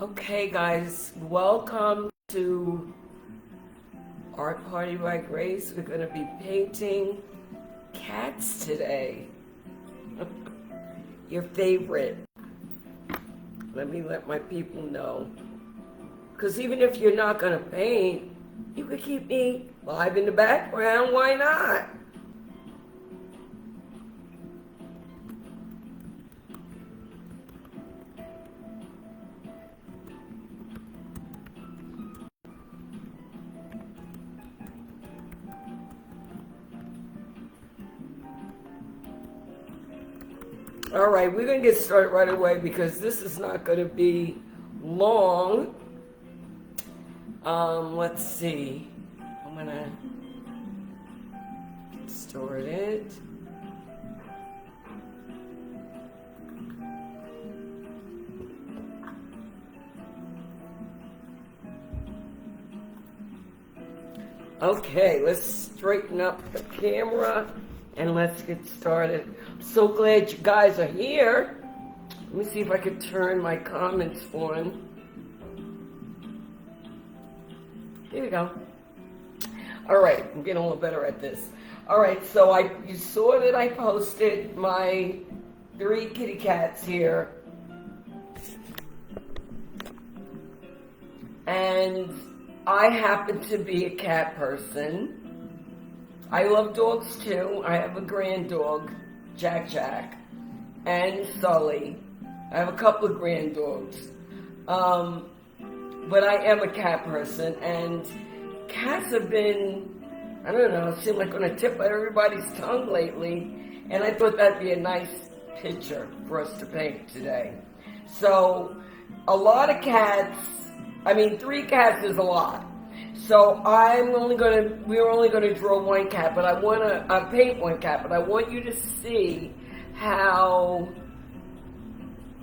Okay, guys, welcome to Art Party by Grace. We're going to be painting cats today. Your favorite. Let my people know. Because even if you're not going to paint, you could keep me live in the background. Why not? All right, we're going to get started right away because this is not going to be long. Let's see. I'm going to get started. Okay, let's straighten up the camera and let's get started. I'm so glad you guys are here. Let me see if I can turn my comments on. Here we go. All right, I'm getting a little better at this. All right, so you saw that I posted my 3 kitty cats here. And I happen to be a cat person. I love dogs too. I have a grand dog, Jack, and Sully. I have a couple of grand dogs. But I am a cat person, and cats have been, I don't know, it seemed like on the tip of everybody's tongue lately, and I thought that'd be a nice picture for us to paint today. So, a lot of cats, 3 cats is a lot. So we're only gonna draw 1 cat, but I wanna paint 1 cat, but I want you to see how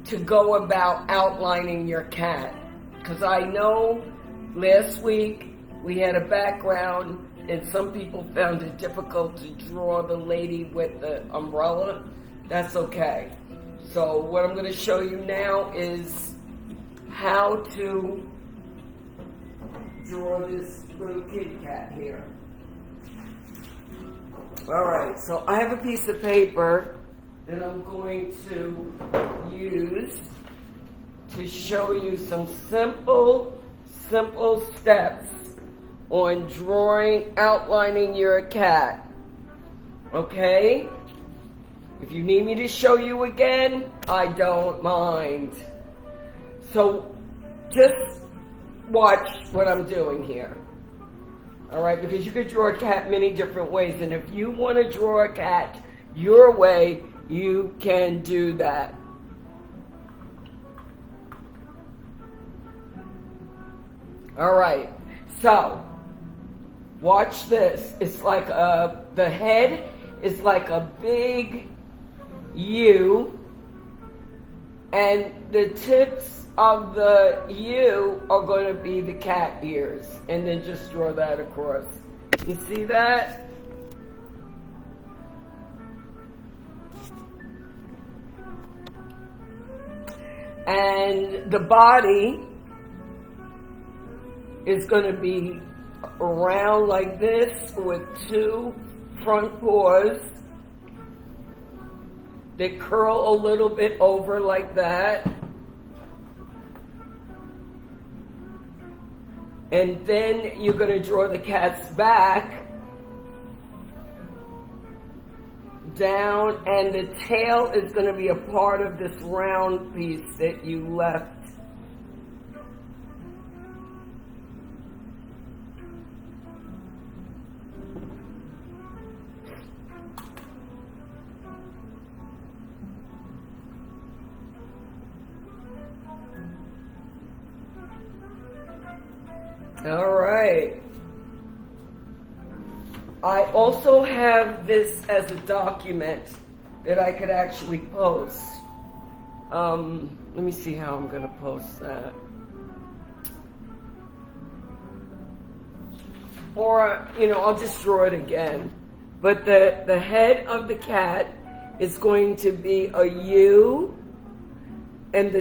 to go about outlining your cat. Because I know last week we had a background and some people found it difficult to draw the lady with the umbrella. That's okay. So what I'm gonna show you now is how to draw this little kitty cat here. Alright, so I have a piece of paper that I'm going to use to show you some simple steps on outlining your cat. Okay? If you need me to show you again, I don't mind. So just watch what I'm doing here. Alright, because you could draw a cat many different ways, and if you want to draw a cat your way, you can do that. Alright, so watch this. It's like the head is like a big U, and the tips of the U are going to be the cat ears, and then just draw that across. You see that? And the body is going to be around like this with 2 front paws. They curl a little bit over like that. And then you're going to draw the cat's back down, and the tail is going to be a part of this round piece that you left. All right. I also have this as a document that I could actually post. Let me see how I'm going to post that. Or, I'll just draw it again. But the head of the cat is going to be a U, and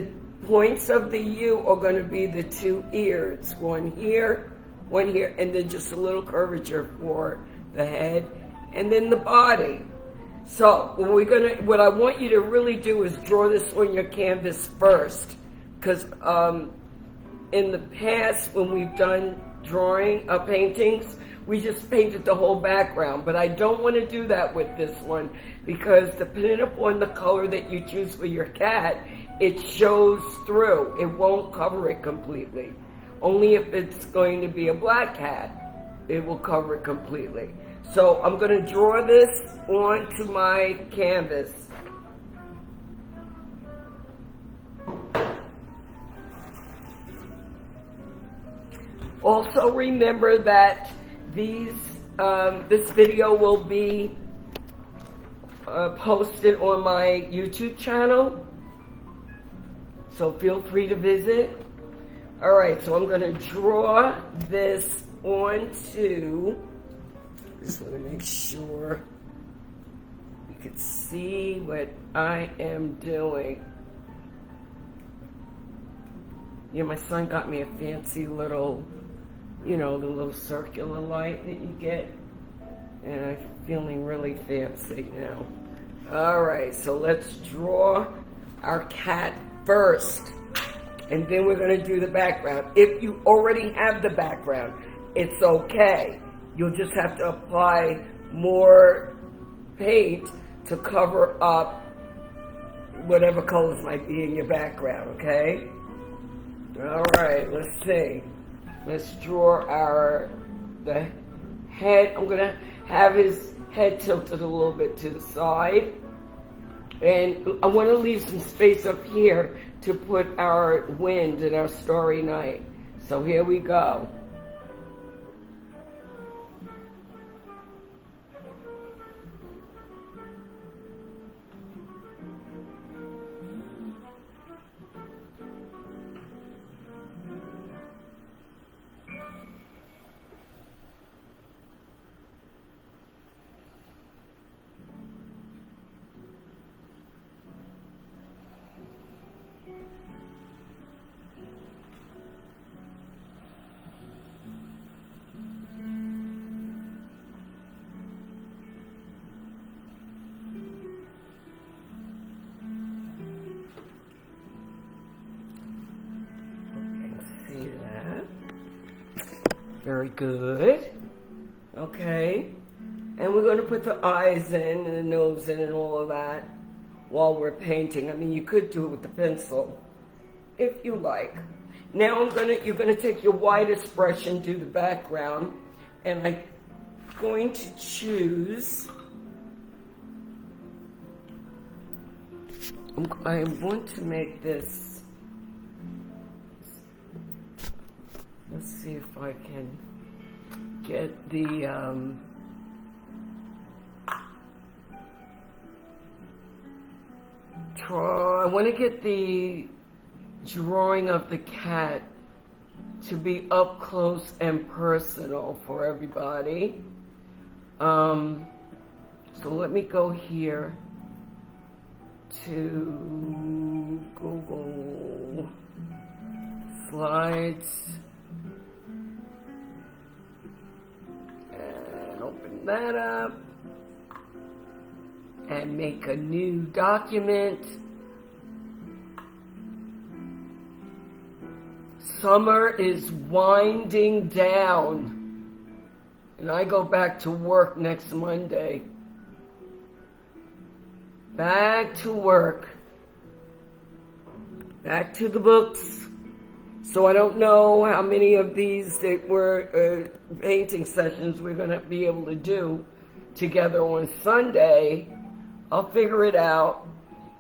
points of the U are going to be the two ears, one here, and then just a little curvature for the head, and then the body. So what I want you to really do is draw this on your canvas first, because in the past when we've done paintings, we just painted the whole background, but I don't want to do that with this one, because depending upon the color that you choose for your cat, it shows through. It won't cover it completely. Only if it's going to be a black cat, it will cover it completely. So I'm going to draw this onto my canvas. Also remember that this video will be posted on my YouTube channel, so feel free to visit. Alright, so I'm going to draw this onto, just want to make sure you can see what I am doing. Yeah, my son got me a fancy little, the little circular light that you get, and I'm feeling really fancy now. Alright, so let's draw our cat first, and then we're going to do the background. If you already have the background, it's okay. You'll just have to apply more paint to cover up whatever colors might be in your background, okay? Alright, let's see. Let's draw the head. I'm going to have his head tilted a little bit to the side. And I want to leave some space up here to put our wind and our starry night. So here we go. Very good. Okay. And we're going to put the eyes in and the nose in and all of that while we're painting. I mean, you could do it with the pencil if you like. Now you're going to take your whitest brush and do the background. And I'm going to choose, I want to make this, let's see if I can get the, I want to get the drawing of the cat to be up close and personal for everybody. So let me go here to Google Slides. Open that up and make a new document. Summer is winding down, and I go back to work next Monday. Back to work. Back to the books. So I don't know how many of these that were painting sessions we're going to be able to do together on Sunday. I'll figure it out.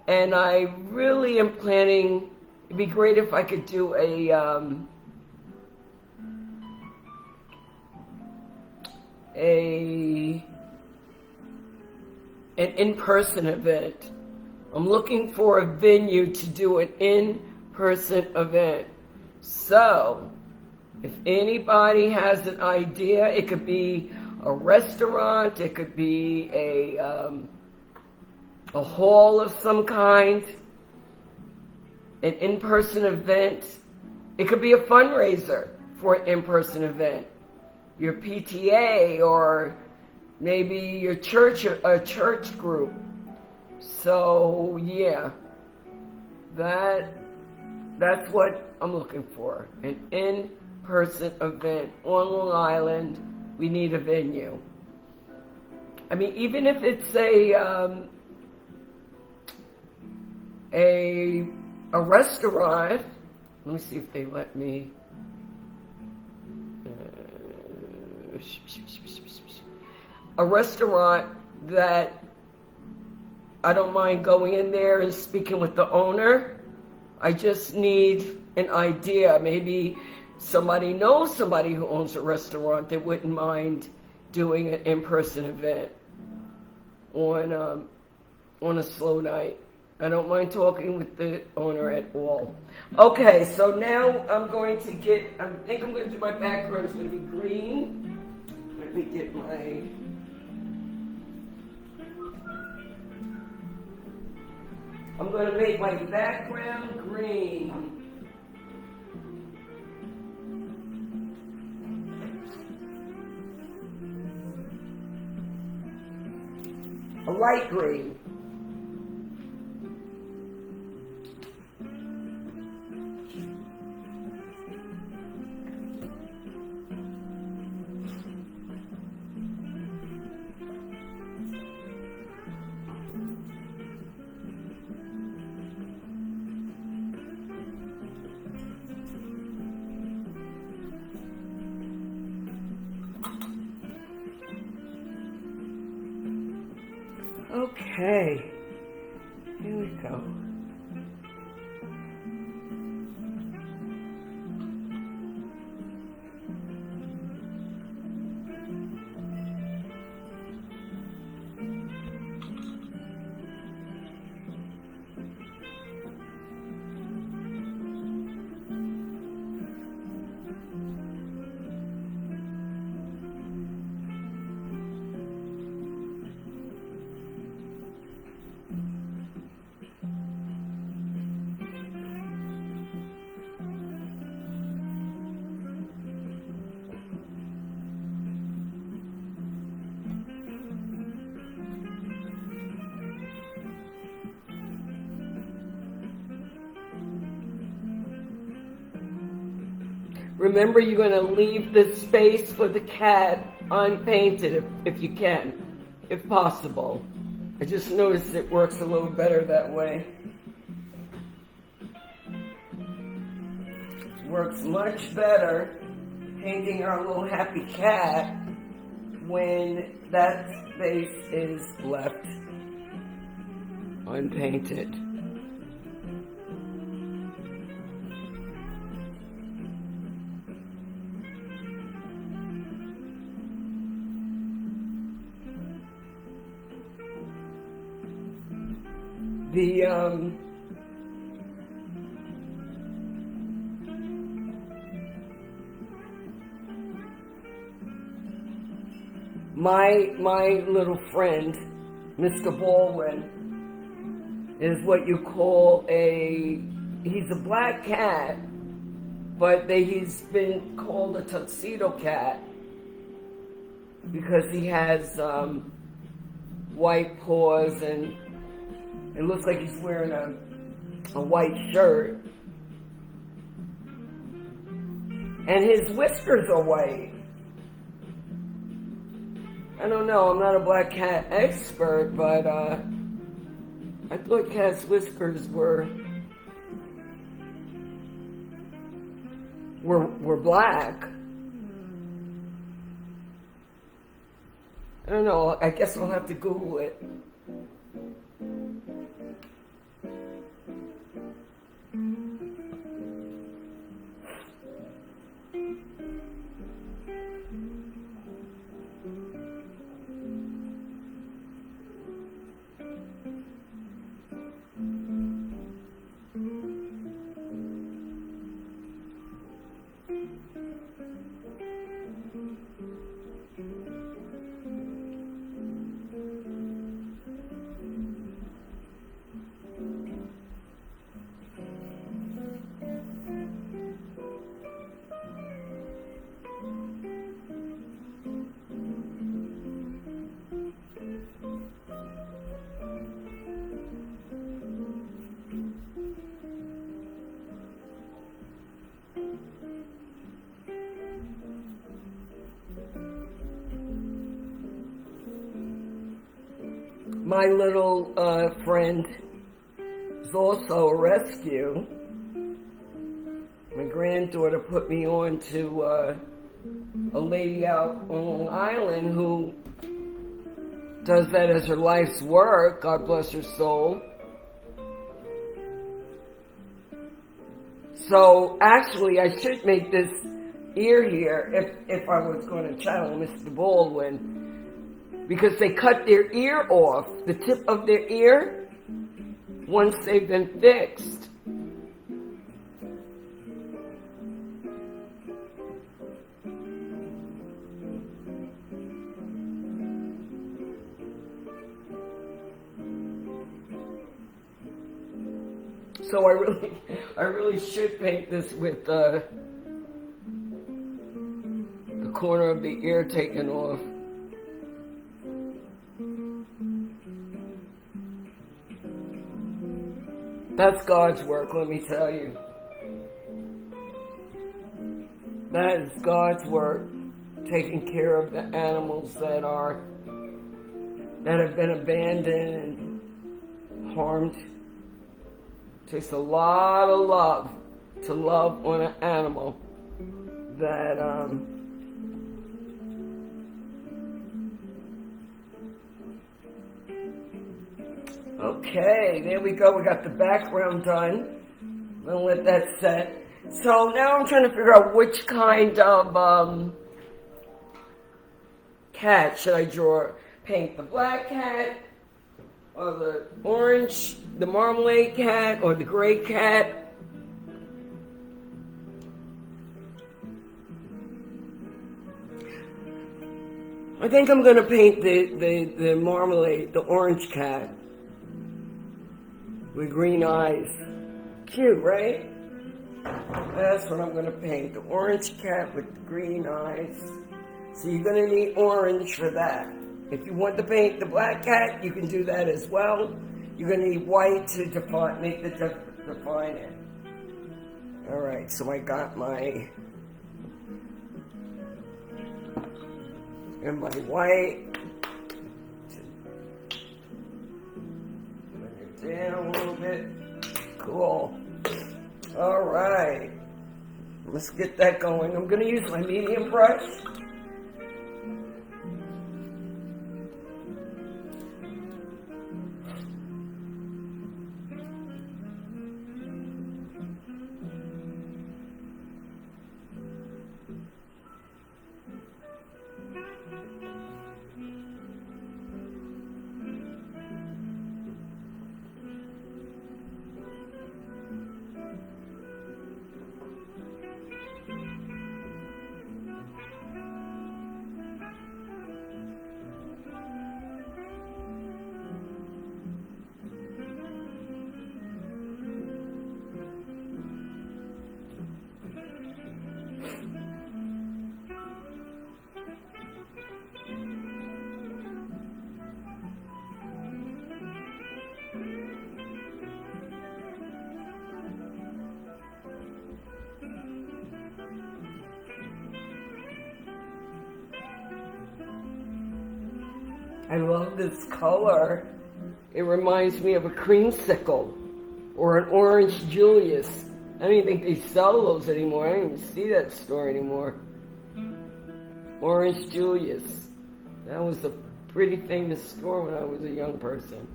And I really am planning, it'd be great if I could do an in-person event. I'm looking for a venue to do an in-person event. So, if anybody has an idea, it could be a restaurant, it could be a hall of some kind. an in-person event. It could be a fundraiser for an in-person event. Your PTA or maybe your church, a church group. So yeah, that's what I'm looking for. An in-person event on Long Island. We need a venue. I mean, even if it's a restaurant. Let me see if they let me. A restaurant that I don't mind going in there and speaking with the owner. I just need an idea. Maybe somebody knows somebody who owns a restaurant that wouldn't mind doing an in-person event on a slow night. I don't mind talking with the owner at all. Okay, so now I'm going to get, I think I'm going to do my background. It's going to be green. Let me get my, I'm going to make my background green. A light green. Okay, here we go. Remember, you're going to leave the space for the cat unpainted if you can, if possible. I just noticed it works a little better that way. It works much better painting our little happy cat when that space is left unpainted. My little friend, Mr. Baldwin, is what you call he's a black cat, but he's been called a tuxedo cat because he has white paws and it looks like he's wearing a white shirt. And his whiskers are white. I don't know, I'm not a black cat expert, but I thought cats' whiskers were black. I don't know, I guess I'll have to Google it. my little friend is also a rescue. My granddaughter put me on to a lady out on Long Island who does that as her life's work. God bless her soul. So actually, I should make this ear here if I was going to channel Mr. Baldwin, because they cut their ear off, the tip of their ear, once they've been fixed. So I really should paint this with the corner of the ear taken off. That's God's work, let me tell you. That is God's work, taking care of the animals that have been abandoned and harmed. Takes a lot of love to love on an animal that okay, there we go. We got the background done. I'm gonna let that set. So now I'm trying to figure out which kind of cat should I draw. Paint the black cat, or the orange, the marmalade cat, or the gray cat. I think I'm going to paint the marmalade, the orange cat, with green eyes. Cute, right? That's what I'm going to paint, the orange cat with the green eyes. So you're going to need orange for that. If you want to paint the black cat, you can do that as well. You're going to need white to define it. All right, so I got my white. Bring it down a little bit. Cool. All right, let's get that going. I'm going to use my medium brush. I love this color. It reminds me of a creamsicle or an orange Julius. I don't even think they sell those anymore. I don't even see that store anymore. Orange Julius. That was a pretty famous store when I was a young person.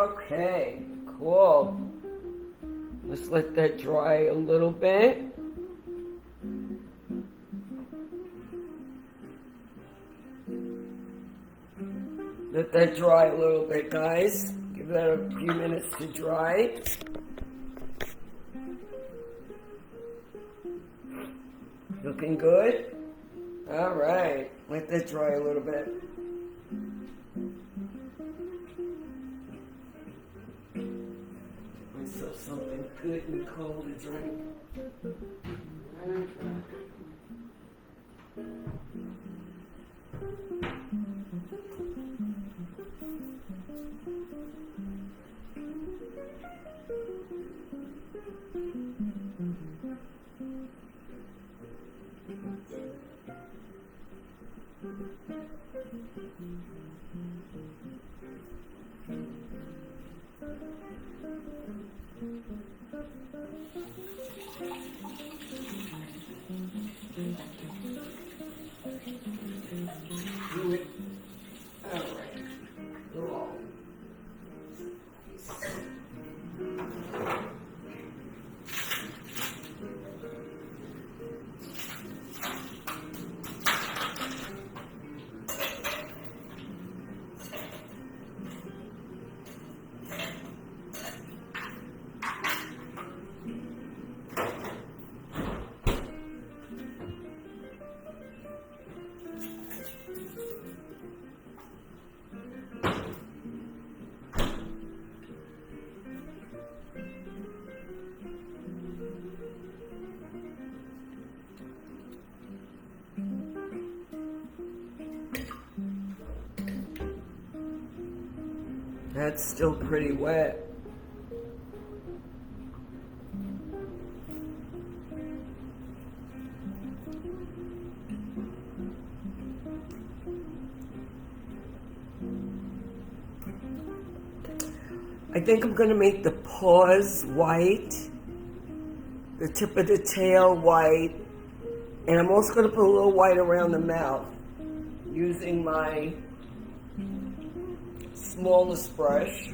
Okay, cool. Let's let that dry a little bit. Let that dry a little bit, guys. Give that a few minutes to dry. Looking good? All right, let that dry a little bit. Myself something good and cold to drink. Do it. All right. Cool. That's still pretty wet. I think I'm going to make the paws white, the tip of the tail white, and I'm also going to put a little white around the mouth using my smallest brush.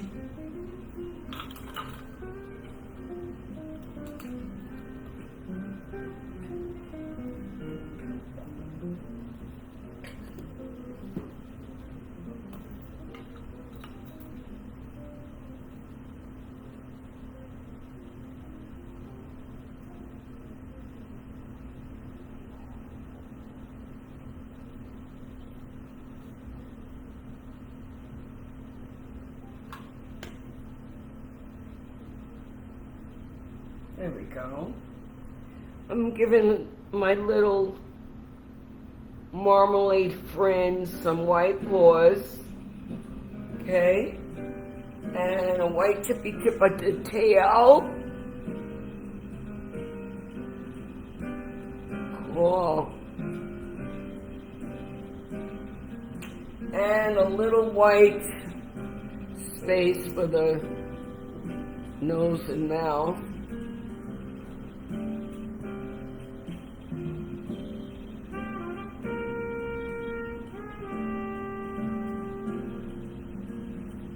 There we go. I'm giving my little marmalade friends some white paws. Okay. And a white tippy tip at the tail. Cool. And a little white space for the nose and mouth.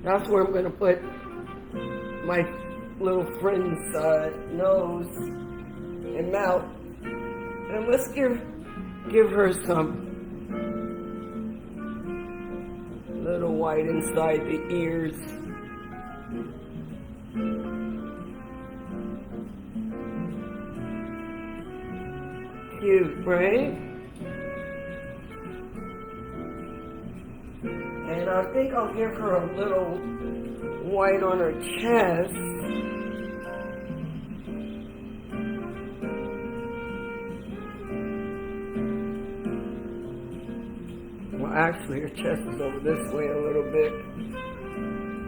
That's where I'm going to put my little friend's nose and mouth. And let's give her some little white inside the ears. Cute, right? And I think I'll give her a little white on her chest. Well, actually, her chest is over this way a little bit.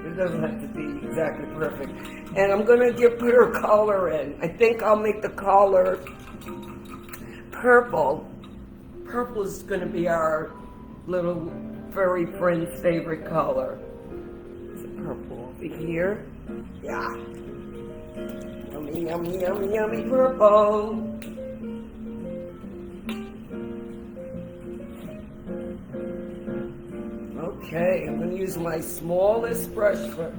It doesn't have to be exactly perfect. And I'm going to put her collar in. I think I'll make the collar purple. Purple is going to be our little furry friend's favorite color. Is it purple over here? Yeah. Yummy, yummy, yummy, yummy purple. Okay, I'm going to use my smallest brush for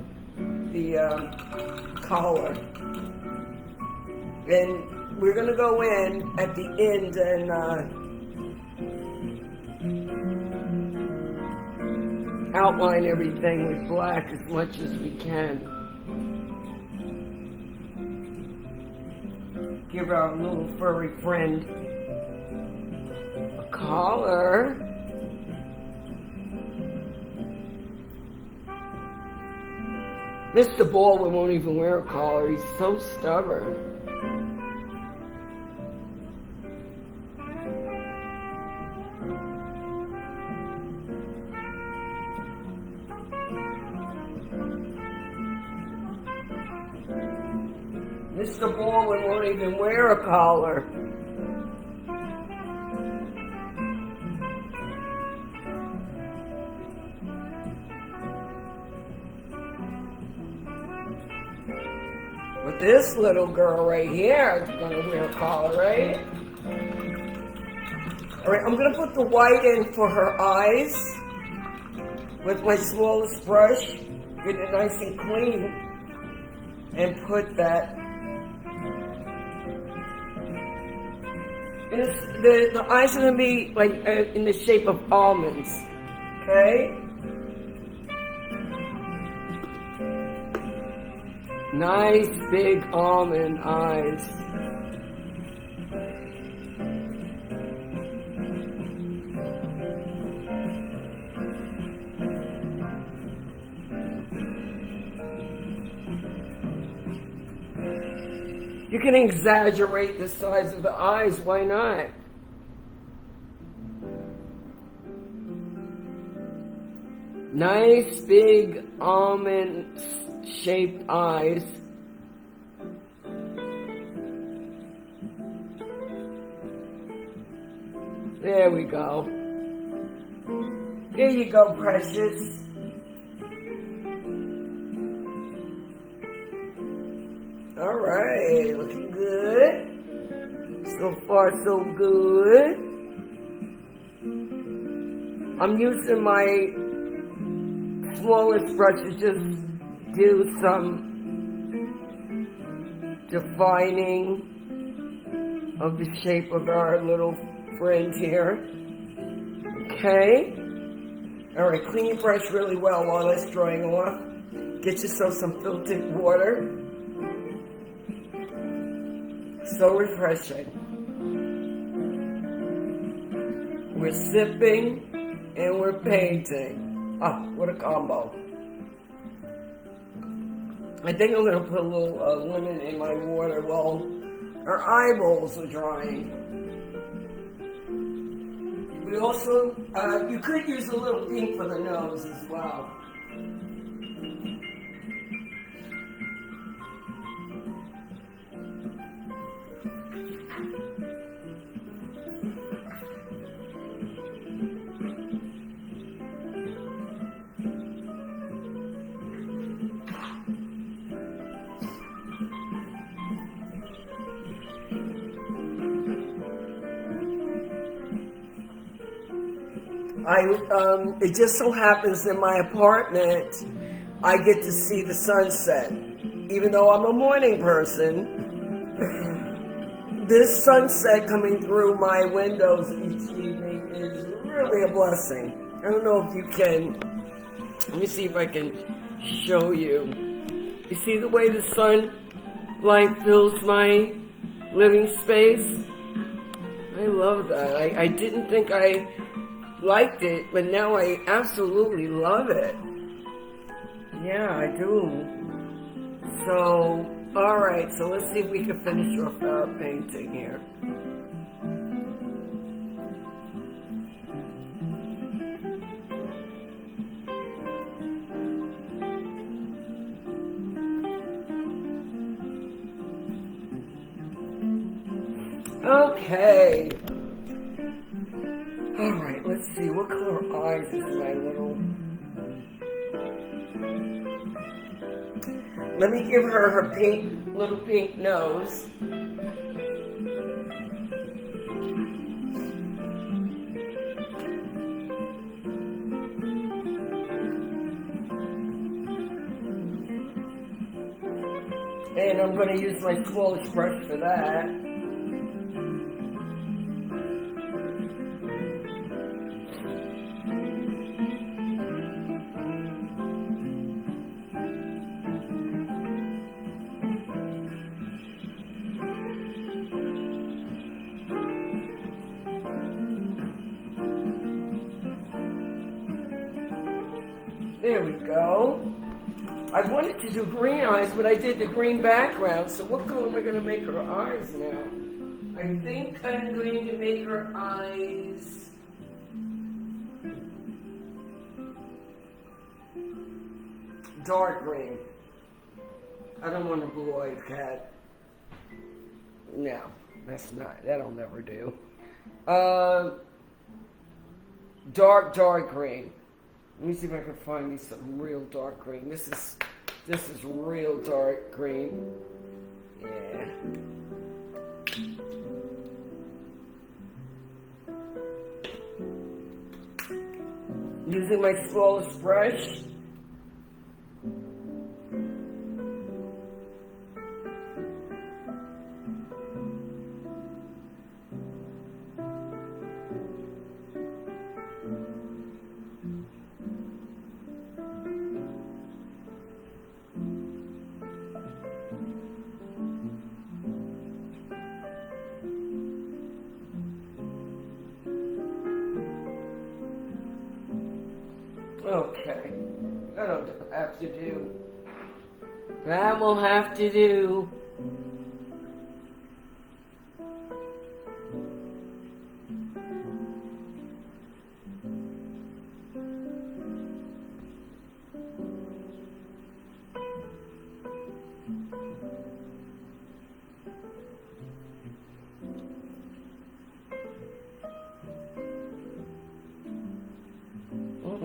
the collar. And we're going to go in at the end and outline everything with black as much as we can. Give our little furry friend a collar. Mr. Baldwin won't even wear a collar. He's so stubborn. Mr. Baldwin won't even wear a collar. But this little girl right here is going to wear a collar, right? Alright, I'm going to put the white in for her eyes with my smallest brush. Get it nice and clean. And put that. And the eyes are going to be like in the shape of almonds. Okay? Nice big almond eyes. You can exaggerate the size of the eyes, why not? Nice big almond shaped eyes. There we go. There you go, precious. All right, looking good. So far, so good. I'm using my smallest brush to just do some defining of the shape of our little friend here. Okay. All right, clean your brush really well while it's drying off. Get yourself some filtered water. So refreshing. We're sipping and we're painting. Ah, what a combo. I think I'm going to put a little lemon in my water while our eyeballs are drying. We also, you could use a little pink for the nose as well. It just so happens in my apartment, I get to see the sunset. Even though I'm a morning person, this sunset coming through my windows each evening is really a blessing. I don't know if you can, let me see if I can show you. You see the way the sunlight fills my living space? I love that. I didn't think I liked it, but now I absolutely love it. Yeah, I do. So, alright, so let's see if we can finish off our painting here. Okay. Alright, let's see, what color eyes is my little... Let me give her her pink, little pink nose. and I'm going to use my smallest brush for that. There we go. I wanted to do green eyes, but I did the green background. So what color am I going to make her eyes now? I think I'm going to make her eyes dark green. I don't want a blue-eyed cat. No, that'll never do. Dark green. Let me see if I can find me some real dark green. This is real dark green. Yeah. Using my smallest brush. Okay, that'll have to do. That will have to do.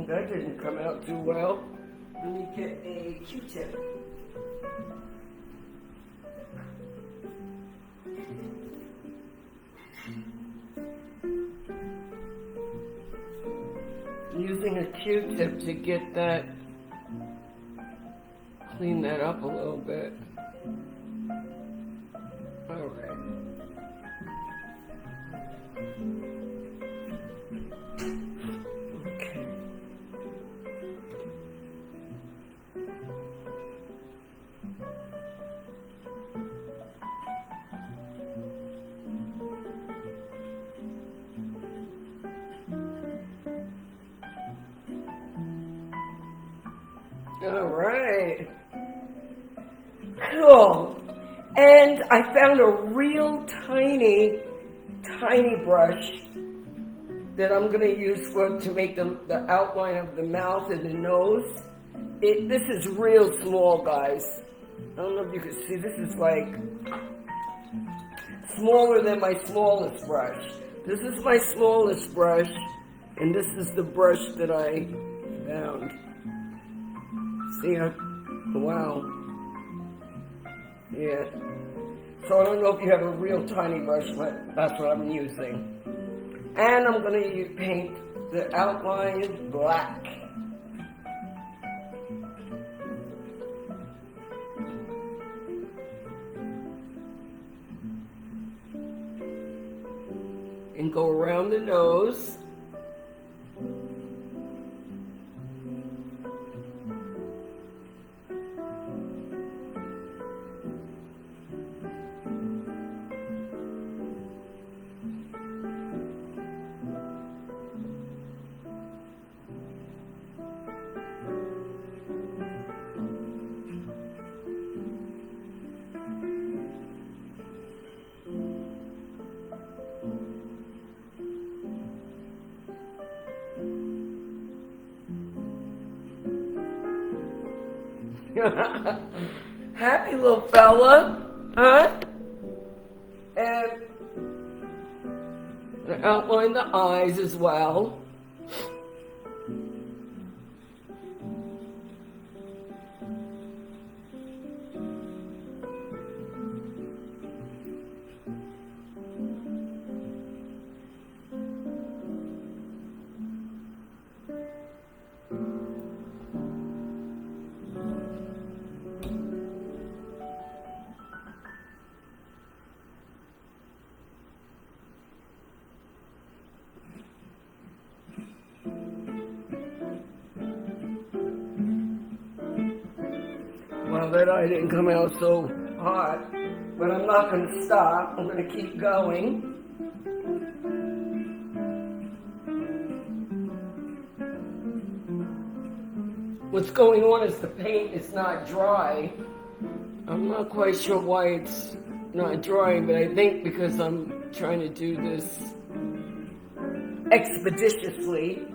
That didn't come out too well. Let me get a Q-tip. Using a Q-tip to get that, clean that up a little bit. All right. All right. Cool. And I found a real tiny brush that I'm going to use to make the outline of the mouth and the nose. This is real small, guys. I don't know if you can see. This is like smaller than my smallest brush. This is my smallest brush, and this is the brush that I found. See, wow. Yeah. So I don't know if you have a real tiny brush, but that's what I'm using. And I'm going to paint the outline black. And go around the nose. Happy little fella, huh? And outline the eyes as well. that eye didn't come out so hot. But I'm not going to stop. I'm going to keep going. What's going on is the paint is not dry. I'm not quite sure why it's not drying, but I think because I'm trying to do this expeditiously.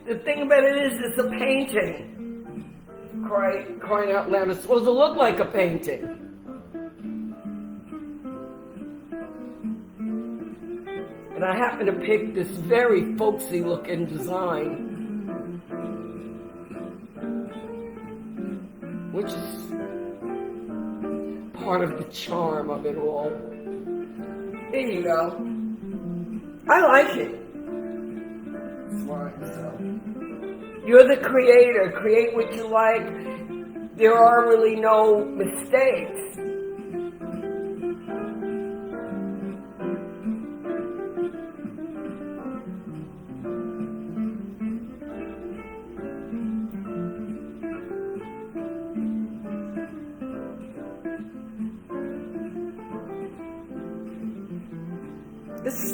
The thing about it is, it's a painting. Crying out loud, it's supposed to look like a painting. And I happen to pick this very folksy looking design, which is part of the charm of it all. There you go. I like it. Smart, so. You're the creator. Create what you like. There are really no mistakes. It's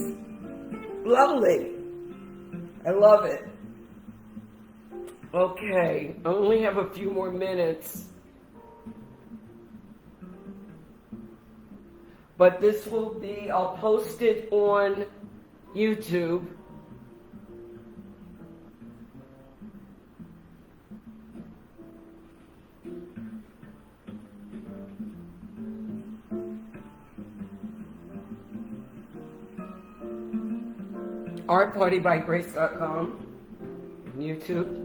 lovely. I love it. Okay, I only have a few more minutes. But this will be, I'll post it on YouTube. artpartybygrace.com, YouTube.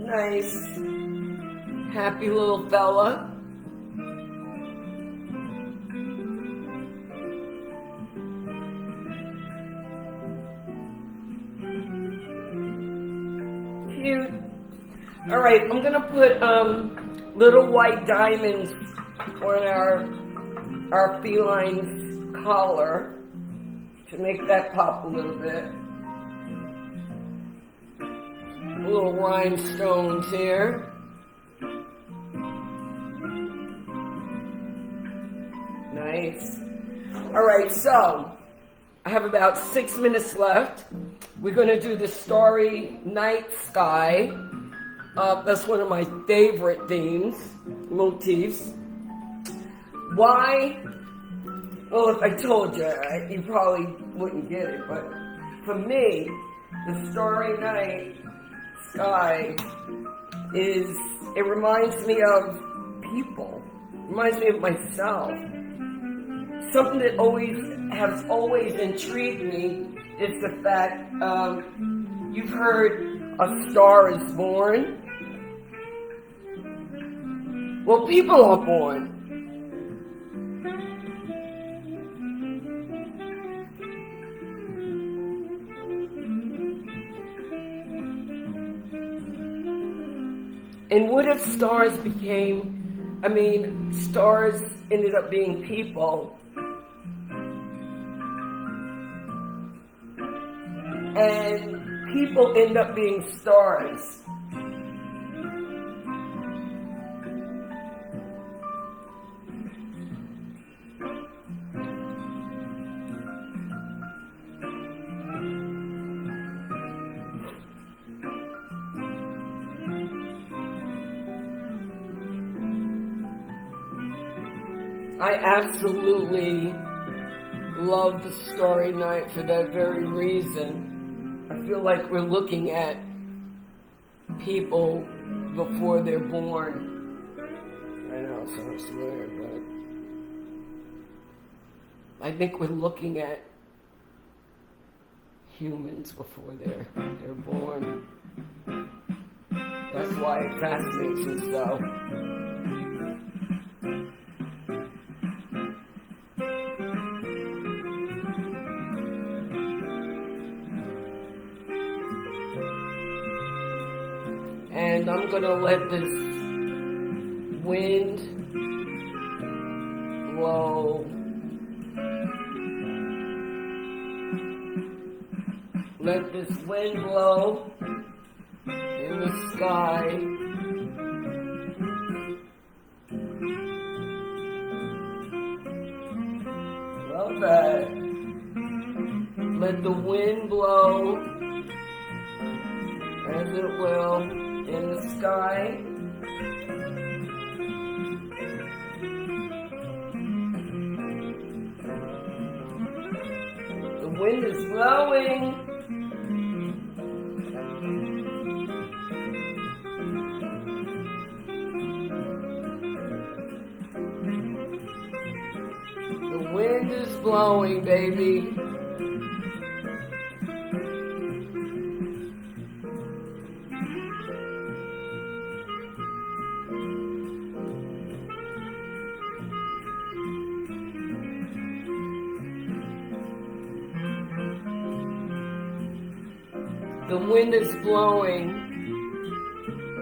Nice, happy little fella. Cute. All right, I'm gonna put little white diamonds on our feline's collar to make that pop a little bit. Little rhinestones here. Nice. All right, so I have about 6 minutes left. We're going to do the Starry Night Sky. That's one of my favorite themes, motifs. Why? Well, if I told you, you probably wouldn't get it, but for me, the Starry Night Sky it reminds me of people. It reminds me of myself. Something that has always intrigued me is the fact You've heard a star is born. Well, people are born. And what if stars stars ended up being people? And people end up being stars. I absolutely love the Starry Night for that very reason. I feel like we're looking at people before they're born. I know it sounds weird, but I think we're looking at humans before they're born. That's why it fascinates me so. And I'm going to let this wind blow. Let this wind blow in the sky. Love that. Let the wind blow as it will in the sky. The wind is blowing. The wind is blowing, baby. The wind is blowing.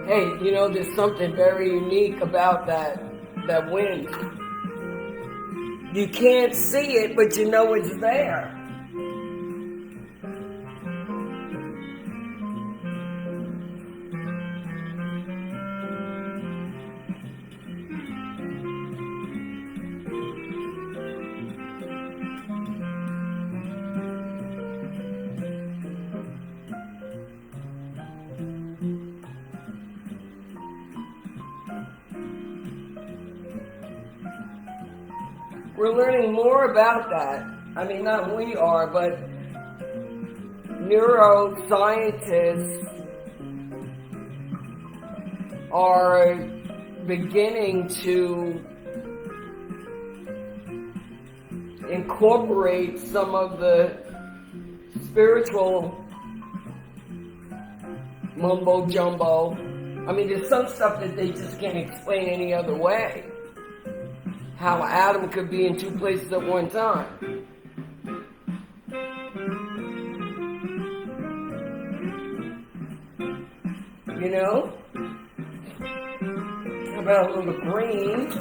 Hey, you know, there's something very unique about that wind. You can't see it, but you know it's there. We're learning more about that. I mean, not we are, but neuroscientists are beginning to incorporate some of the spiritual mumbo jumbo. I mean, there's some stuff that they just can't explain any other way. How an atom could be in two places at one time. You know? How about a little green?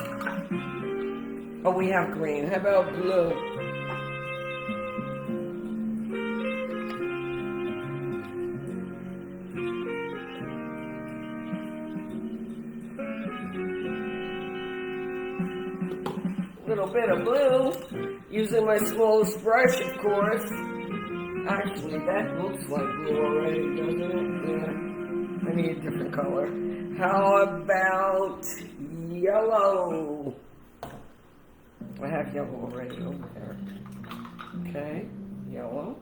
Oh, we have green. How about blue? Little bit of blue, using my smallest brush, of course. Actually, that looks like blue already, doesn't it? Yeah. I need a different color. How about yellow? I have yellow already over there. Okay, yellow.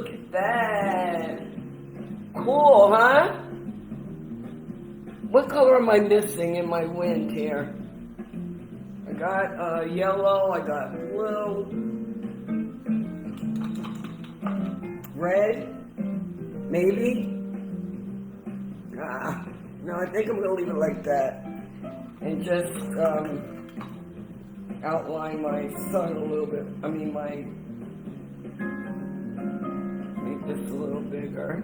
look at that. Cool, huh? What color am I missing in my wind here? I got yellow, I got blue, red, maybe? No, I think I'm going to leave it like that. And just outline my sun a little bit. Make this a little bigger.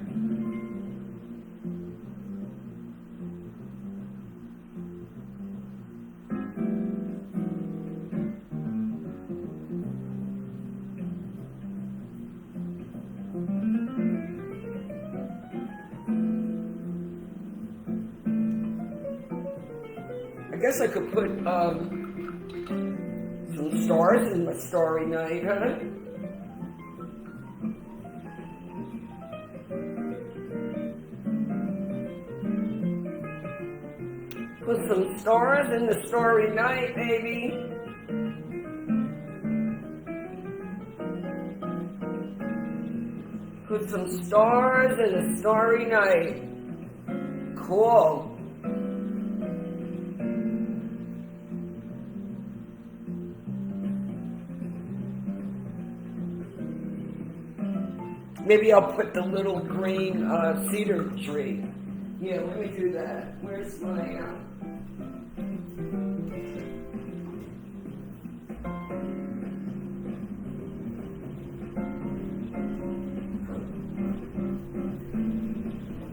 I guess I could put some stars in my starry night, huh? Put some stars in the starry night, baby. Put some stars in the starry night. Cool. Maybe I'll put the little green cedar tree. Yeah, let me do that. Where's my...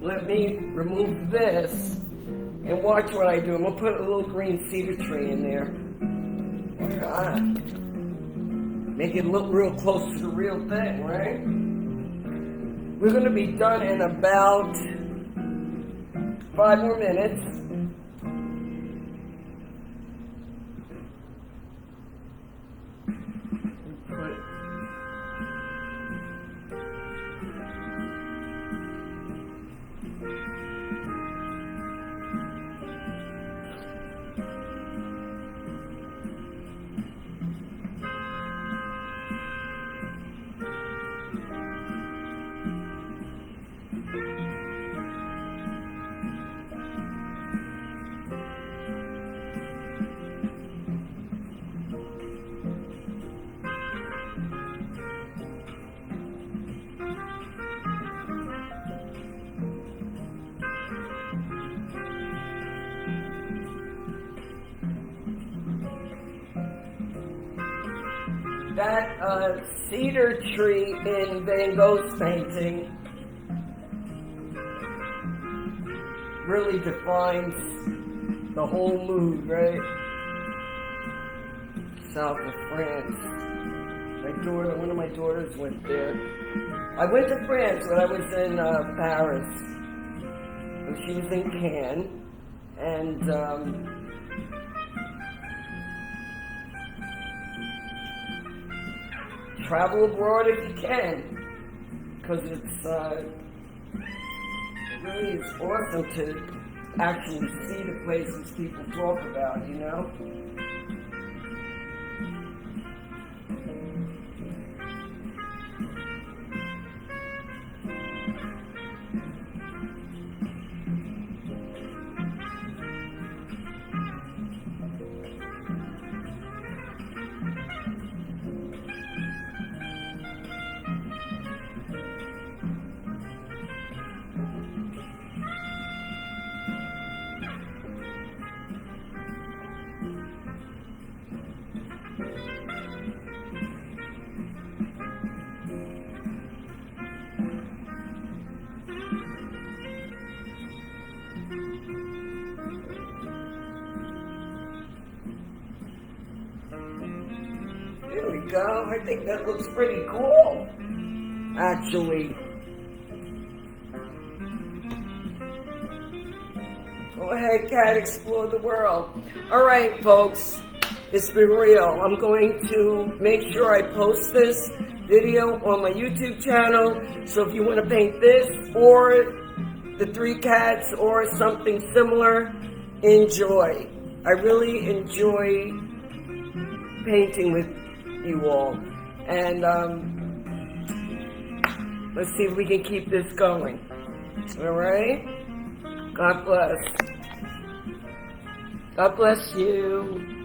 Let me remove this and watch what I do. I'm going to put a little green cedar tree in there. Make it look real close to the real thing, right? We're going to be done in about 5 more minutes. That cedar tree in Van Gogh's painting really defines the whole mood, right? South of France. One of my daughters went there. I went to France when I was in Paris. She was in Cannes, and travel abroad if you can, because it's really is awesome to actually see the places people talk about, you know? There we go. I think that looks pretty cool, actually. Go ahead, cat, explore the world. All right, folks, it's been real. I'm going to make sure I post this video on my YouTube channel. So if you want to paint this or the 3 cats or something similar, enjoy. I really enjoy painting with you all. And Let's see if we can keep this going. All right? God bless. God bless you.